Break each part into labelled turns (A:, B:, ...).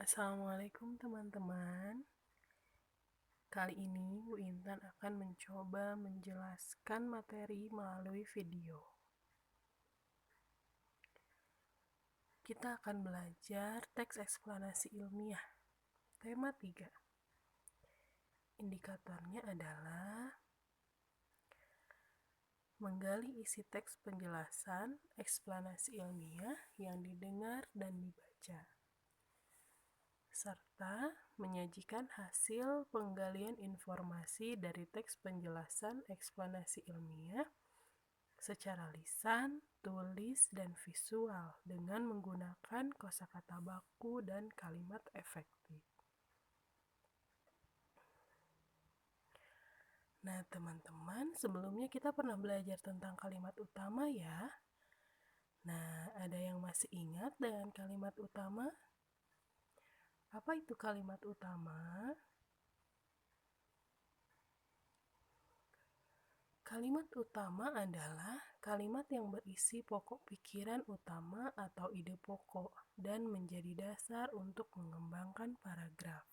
A: Assalamualaikum teman-teman. Kali ini Bu Intan akan mencoba menjelaskan materi melalui video. Kita akan belajar teks eksplanasi ilmiah. Tema 3. Indikatornya adalah menggali isi teks penjelasan eksplanasi ilmiah yang didengar dan dibaca, serta menyajikan hasil penggalian informasi dari teks penjelasan eksplanasi ilmiah secara lisan, tulis, dan visual dengan menggunakan kosakata baku dan kalimat efektif. Nah, teman-teman, sebelumnya kita pernah belajar tentang kalimat utama ya. Nah, ada yang masih ingat dengan kalimat utama? Apa itu kalimat utama? Kalimat utama adalah kalimat yang berisi pokok pikiran utama atau ide pokok dan menjadi dasar untuk mengembangkan paragraf.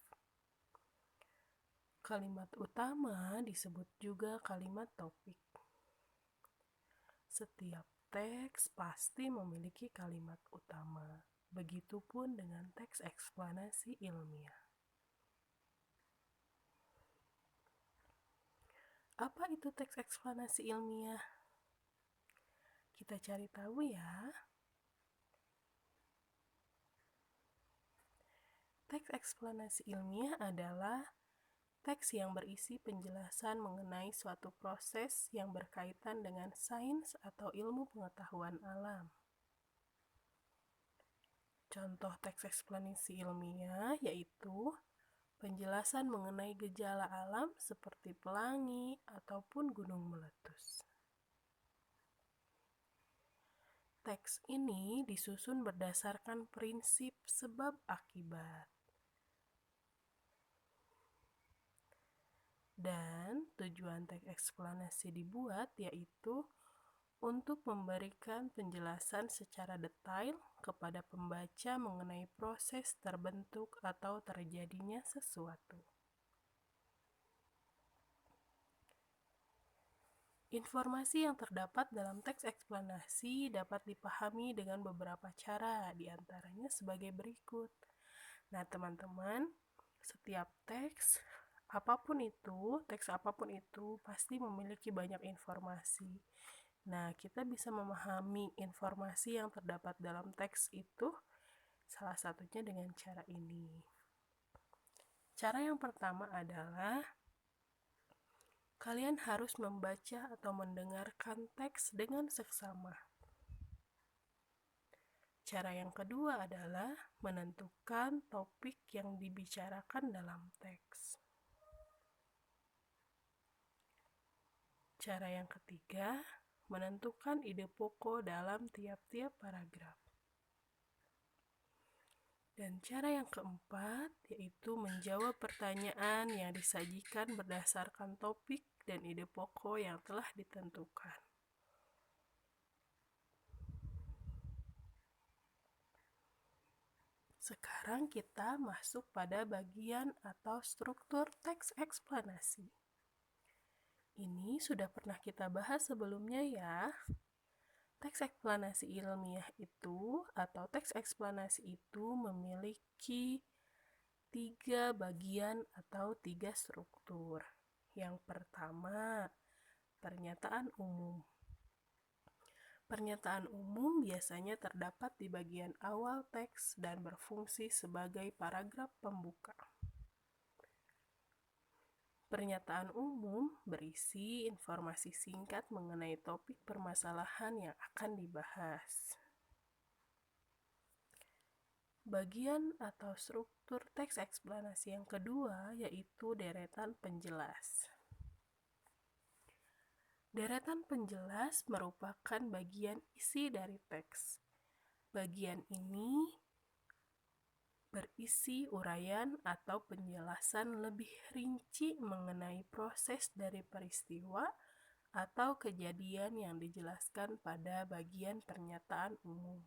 A: Kalimat utama disebut juga kalimat topik. Setiap teks pasti memiliki kalimat utama. Begitupun dengan teks eksplanasi ilmiah. Apa itu teks eksplanasi ilmiah? Kita cari tahu ya. Teks eksplanasi ilmiah adalah teks yang berisi penjelasan mengenai suatu proses yang berkaitan dengan sains atau ilmu pengetahuan alam. Contoh teks eksplanasi ilmiah yaitu penjelasan mengenai gejala alam seperti pelangi ataupun gunung meletus. Teks ini disusun berdasarkan prinsip sebab akibat. Dan tujuan teks eksplanasi dibuat yaitu untuk memberikan penjelasan secara detail kepada pembaca mengenai proses terbentuk atau terjadinya sesuatu. Informasi yang terdapat dalam teks eksplanasi dapat dipahami dengan beberapa cara, diantaranya sebagai berikut. Nah, teman-teman, setiap teks apapun itu pasti memiliki banyak informasi. Nah, kita bisa memahami informasi yang terdapat dalam teks itu salah satunya dengan cara ini. Cara yang pertama adalah kalian harus membaca atau mendengarkan teks dengan seksama. Cara yang kedua adalah menentukan topik yang dibicarakan dalam teks. Cara yang ketiga, menentukan ide pokok dalam tiap-tiap paragraf. Dan cara yang keempat, yaitu menjawab pertanyaan yang disajikan berdasarkan topik dan ide pokok yang telah ditentukan. Sekarang kita masuk pada bagian atau struktur teks eksplanasi. Ini sudah pernah kita bahas sebelumnya ya. Teks eksplanasi ilmiah itu atau teks eksplanasi itu memiliki 3 bagian atau 3 struktur. Yang pertama, pernyataan umum. Pernyataan umum biasanya terdapat di bagian awal teks dan berfungsi sebagai paragraf pembuka. Pernyataan umum berisi informasi singkat mengenai topik permasalahan yang akan dibahas. Bagian atau struktur teks eksplanasi yang kedua yaitu deretan penjelas. Deretan penjelas merupakan bagian isi dari teks. Bagian ini berisi uraian atau penjelasan lebih rinci mengenai proses dari peristiwa atau kejadian yang dijelaskan pada bagian pernyataan umum.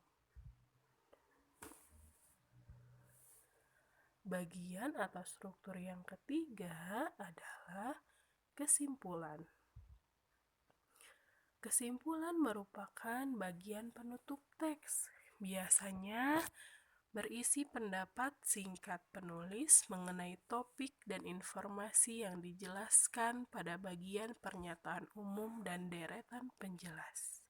A: Bagian atau struktur yang ketiga adalah kesimpulan. Kesimpulan merupakan bagian penutup teks. Biasanya berisi pendapat singkat penulis mengenai topik dan informasi yang dijelaskan pada bagian pernyataan umum dan deretan penjelas.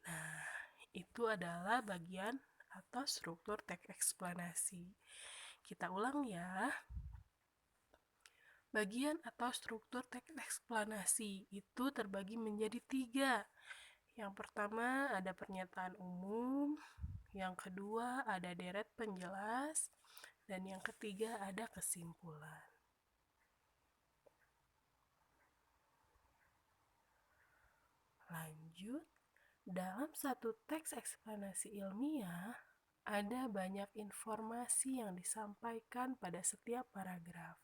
A: Nah, itu adalah bagian atau struktur teks eksplanasi. Kita ulang ya. Bagian atau struktur teks eksplanasi itu terbagi menjadi 3. Yang pertama ada pernyataan umum, yang kedua ada deret penjelas, dan yang ketiga ada kesimpulan. Lanjut, dalam satu teks eksplanasi ilmiah, ada banyak informasi yang disampaikan pada setiap paragraf.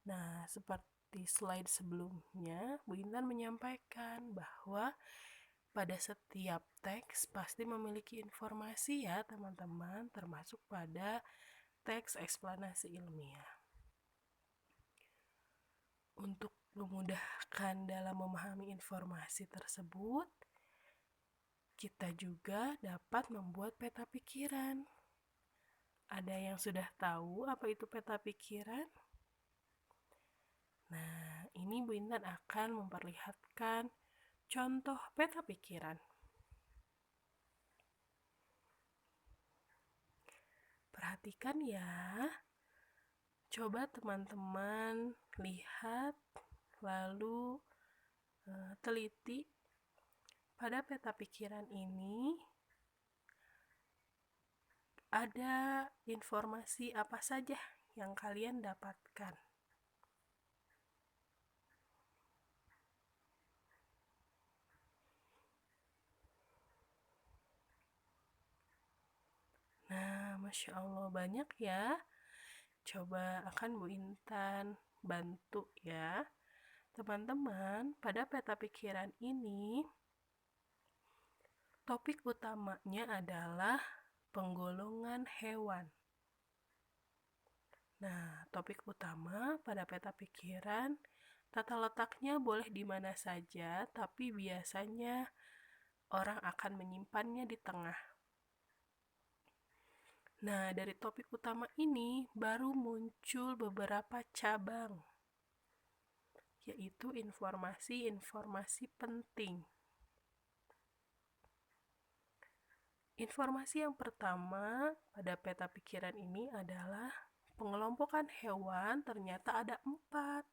A: Nah, seperti slide sebelumnya, Bu Intan menyampaikan bahwa pada setiap teks pasti memiliki informasi ya teman-teman, termasuk pada teks eksplanasi ilmiah. Untuk memudahkan dalam memahami informasi tersebut, kita juga dapat membuat peta pikiran. Ada yang sudah tahu apa itu peta pikiran? Nah, ini Bu Intan akan memperlihatkan contoh peta pikiran. Perhatikan ya. Coba teman-teman lihat lalu teliti pada peta pikiran ini ada informasi apa saja yang kalian dapatkan. Nah, Masya Allah banyak ya. Coba akan Bu Intan bantu ya. Teman-teman, pada peta pikiran ini topik utamanya adalah penggolongan hewan. Nah, topik utama pada peta pikiran tata letaknya boleh di mana saja, tapi biasanya orang akan menyimpannya di tengah. Nah, dari topik utama ini baru muncul beberapa cabang, yaitu informasi-informasi penting. Informasi yang pertama pada peta pikiran ini adalah pengelompokan hewan ternyata ada 4.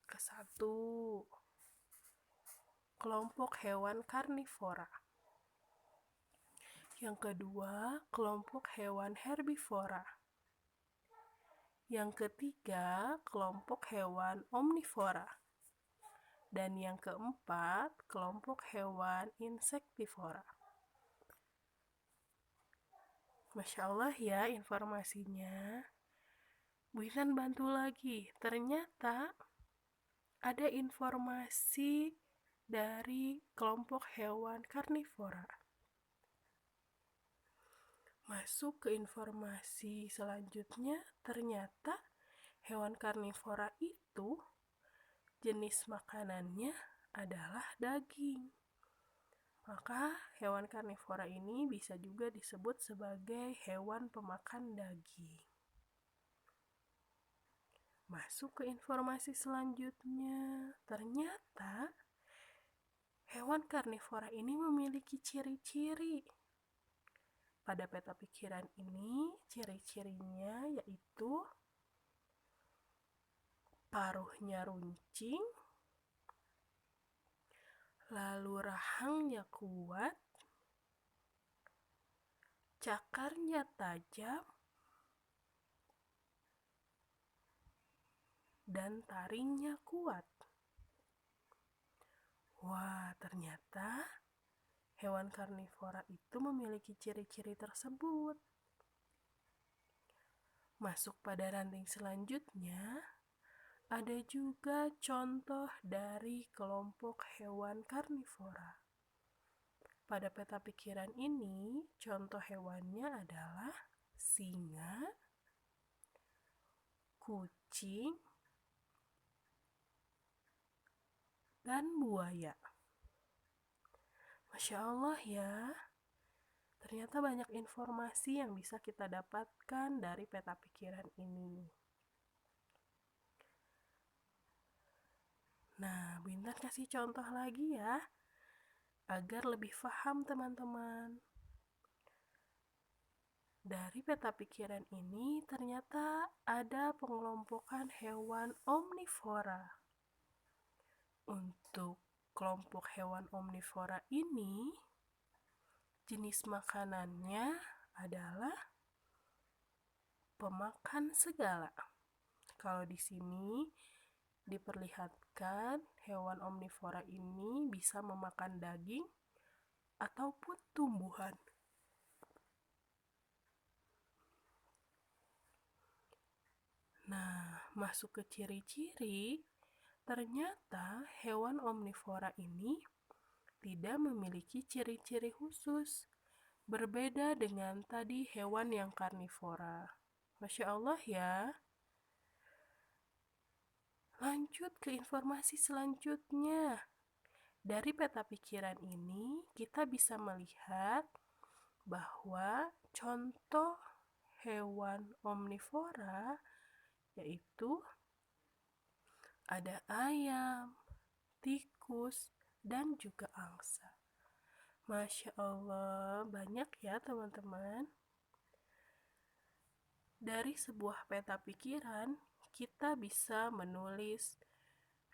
A: Ke-1, kelompok hewan karnivora. Yang kedua, kelompok hewan herbivora. Yang ketiga, kelompok hewan omnivora. Dan yang keempat, kelompok hewan insektivora. Masya Allah ya informasinya. Bu Intan bantu lagi. Ternyata ada informasi dari kelompok hewan karnivora. Masuk ke informasi selanjutnya, ternyata hewan karnivora itu jenis makanannya adalah daging. Maka hewan karnivora ini bisa juga disebut sebagai hewan pemakan daging. Masuk ke informasi selanjutnya, ternyata hewan karnivora ini memiliki ciri-ciri. Pada peta pikiran ini, ciri-cirinya yaitu paruhnya runcing, lalu rahangnya kuat, cakarnya tajam, dan taringnya kuat. Wah, ternyata hewan karnivora itu memiliki ciri-ciri tersebut. Masuk pada ranting selanjutnya, ada juga contoh dari kelompok hewan karnivora. Pada peta pikiran ini, contoh hewannya adalah singa, kucing, dan buaya. Masya Allah ya, ternyata banyak informasi yang bisa kita dapatkan dari peta pikiran ini. Nah, Bu Intan kasih contoh lagi ya, agar lebih paham teman-teman. Dari peta pikiran ini ternyata ada pengelompokan hewan omnivora. Untuk kelompok hewan omnivora ini, jenis makanannya adalah pemakan segala. Kalau di sini diperlihatkan hewan omnivora ini bisa memakan daging ataupun tumbuhan. Nah, masuk ke ciri-ciri, ternyata hewan omnivora ini tidak memiliki ciri-ciri khusus, berbeda dengan tadi hewan yang karnivora. Masya Allah ya. Lanjut ke informasi selanjutnya. Dari peta pikiran ini, kita bisa melihat bahwa contoh hewan omnivora yaitu ada ayam, tikus, dan juga angsa. Masya Allah, banyak ya teman-teman. Dari sebuah peta pikiran, kita bisa menulis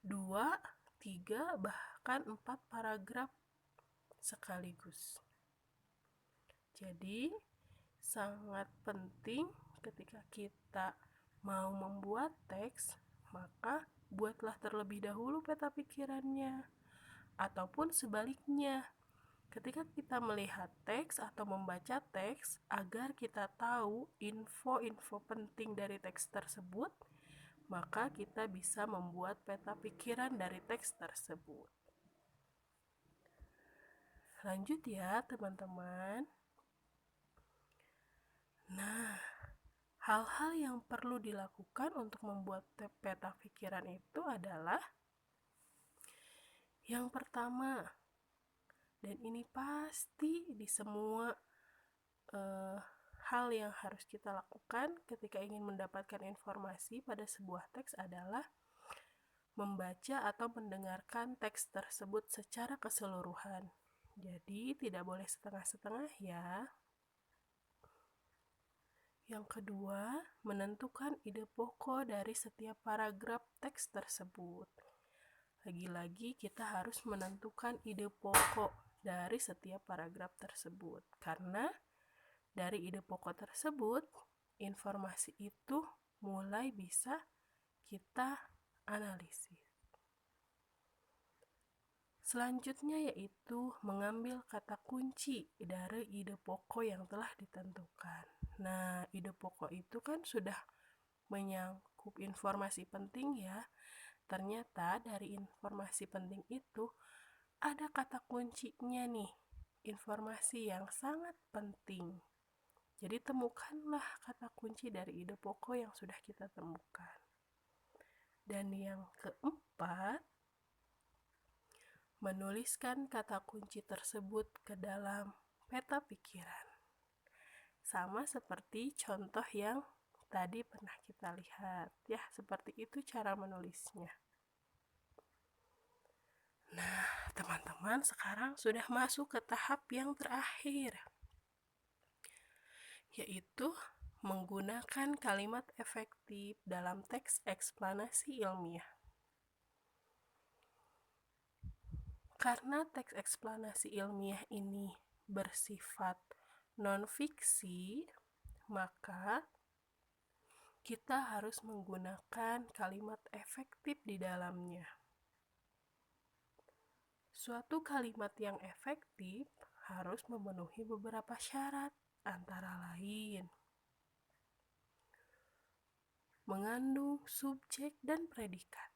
A: 2, 3, bahkan 4 paragraf sekaligus. Jadi, sangat penting ketika kita mau membuat teks, maka buatlah terlebih dahulu peta pikirannya. Ataupun sebaliknya, ketika kita melihat teks atau membaca teks, agar kita tahu info-info penting dari teks tersebut, maka kita bisa membuat peta pikiran dari teks tersebut. Lanjut ya teman-teman. Nah, hal-hal yang perlu dilakukan untuk membuat peta pikiran itu adalah yang pertama, dan ini pasti di semua hal yang harus kita lakukan ketika ingin mendapatkan informasi pada sebuah teks adalah membaca atau mendengarkan teks tersebut secara keseluruhan. Jadi tidak boleh setengah-setengah ya. Yang kedua, menentukan ide pokok dari setiap paragraf teks tersebut. Lagi-lagi kita harus menentukan ide pokok dari setiap paragraf tersebut, karena dari ide pokok tersebut, informasi itu mulai bisa kita analisis. Selanjutnya yaitu mengambil kata kunci dari ide pokok yang telah ditentukan. Nah, ide pokok itu kan sudah menyangkut informasi penting ya. Ternyata dari informasi penting itu ada kata kuncinya nih, informasi yang sangat penting. Jadi temukanlah kata kunci dari ide pokok yang sudah kita temukan. Dan yang keempat, menuliskan kata kunci tersebut ke dalam peta pikiran. Sama seperti contoh yang tadi pernah kita lihat. Ya, seperti itu cara menulisnya. Nah, teman-teman sekarang sudah masuk ke tahap yang terakhir, yaitu menggunakan kalimat efektif dalam teks eksplanasi ilmiah. Karena teks eksplanasi ilmiah ini bersifat non-fiksi, maka kita harus menggunakan kalimat efektif di dalamnya. Suatu kalimat yang efektif harus memenuhi beberapa syarat, antara lain mengandung subjek dan predikat.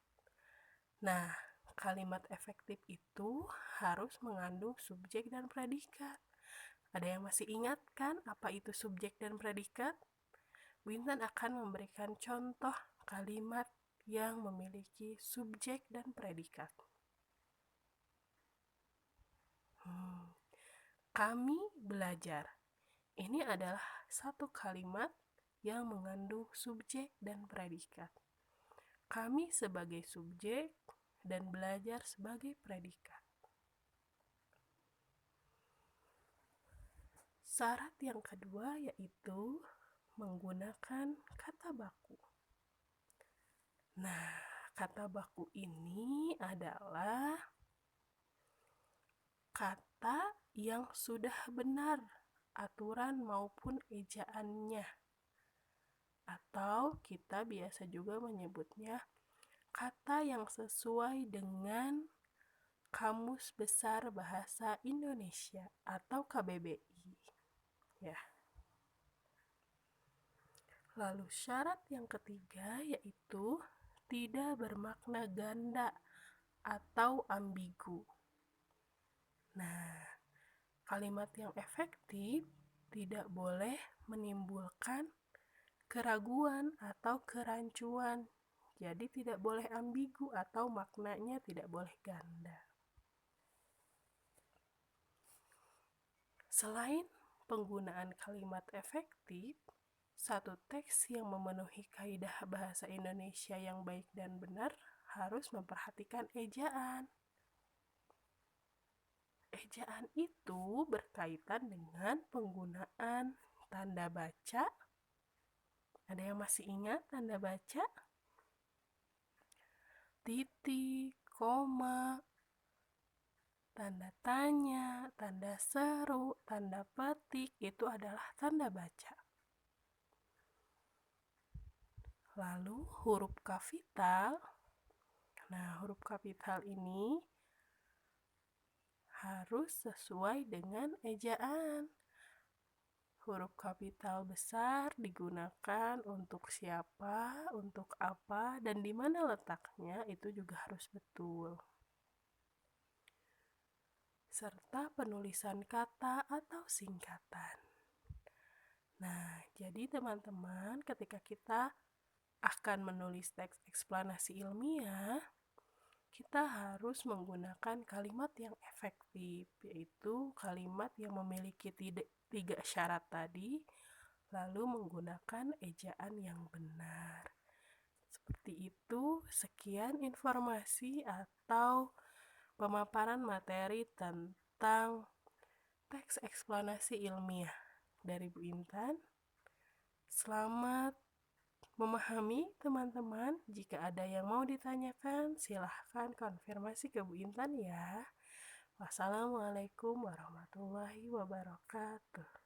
A: Nah, kalimat efektif itu harus mengandung subjek dan predikat. Ada yang masih ingat kan apa itu subjek dan predikat? Bu Intan akan memberikan contoh kalimat yang memiliki subjek dan predikat. Kami belajar. Ini adalah satu kalimat yang mengandung subjek dan predikat. Kami sebagai subjek dan belajar sebagai predikat. Syarat yang kedua yaitu menggunakan kata baku. Nah, kata baku ini adalah kata yang sudah benar aturan maupun ejaannya. Atau kita biasa juga menyebutnya kata yang sesuai dengan Kamus Besar Bahasa Indonesia atau KBBI. Ya. Lalu syarat yang ketiga yaitu tidak bermakna ganda atau ambigu. Nah, kalimat yang efektif tidak boleh menimbulkan keraguan atau kerancuan. Jadi tidak boleh ambigu atau maknanya tidak boleh ganda. Selain penggunaan kalimat efektif, satu teks yang memenuhi kaidah bahasa Indonesia yang baik dan benar harus memperhatikan ejaan. Ejaan itu berkaitan dengan penggunaan tanda baca. Ada yang masih ingat tanda baca? Titik, koma, tanda tanya, tanda seru, tanda petik, itu adalah tanda baca. Lalu huruf kapital. Nah, huruf kapital ini harus sesuai dengan ejaan. Huruf kapital besar digunakan untuk siapa, untuk apa, dan di mana letaknya itu juga harus betul. Serta penulisan kata atau singkatan. Nah, jadi teman-teman, ketika kita akan menulis teks eksplanasi ilmiah, kita harus menggunakan kalimat yang efektif, yaitu kalimat yang memiliki tiga syarat tadi, lalu menggunakan ejaan yang benar. Seperti itu, sekian informasi atau pemaparan materi tentang teks eksplanasi ilmiah dari Bu Intan. Selamat memahami teman-teman. Jika ada yang mau ditanyakan, silahkan konfirmasi ke Bu Intan ya. Wassalamualaikum warahmatullahi wabarakatuh.